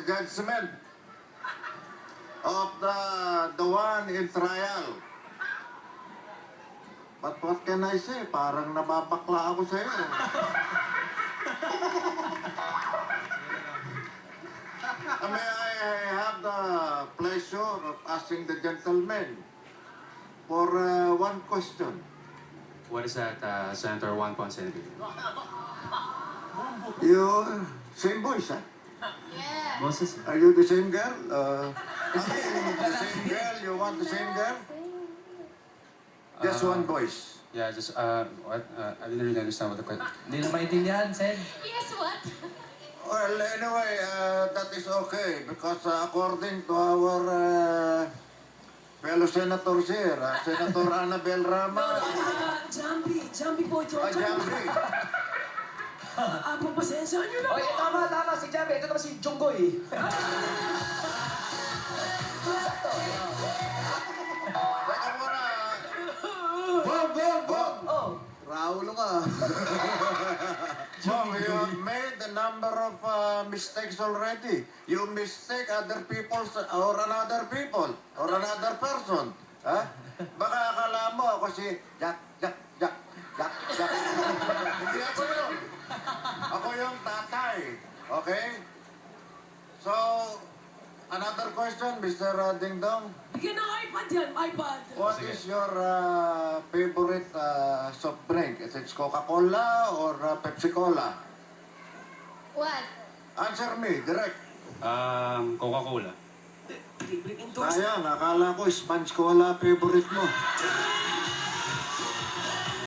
judgment of the one in trial. But what can I say? Parang nababakla ako sa'yo. May I have the pleasure of asking the gentleman for one question. What is that, Senator Juan Ponce? You, same voice, huh? Yeah. Moses? Are you the same girl? The same girl? You want the same girl? Just one voice. Yeah, just, what? I didn't really understand what the question. Hindi na maintindihan, Sen. Yes, what? Well, anyway, that is okay because according to our fellow senators here, Senator Annabel Rama, Jambi po ito. Jambi. Pasensya nyo na Oy, po. tama, si Javi. Ito naman si Junggoy. Teka muna. Bob! Oh. Raulo ka. Bob, you have made a number of mistakes already. You mistake other people or another people or another person. Ha? Baka akala mo ako si Jack. Hindi ako yun. Ako yung tatay. Okay? So, another question, Mr. Ding Dong. Bigyan ng iPad yan, iPad. What is your favorite soft drink? Is it Coca-Cola or Pepsi-Cola? What? Answer me, direct. Coca-Cola. Libreng endorse. Sayang, akala ko Sponge Cola favorite mo.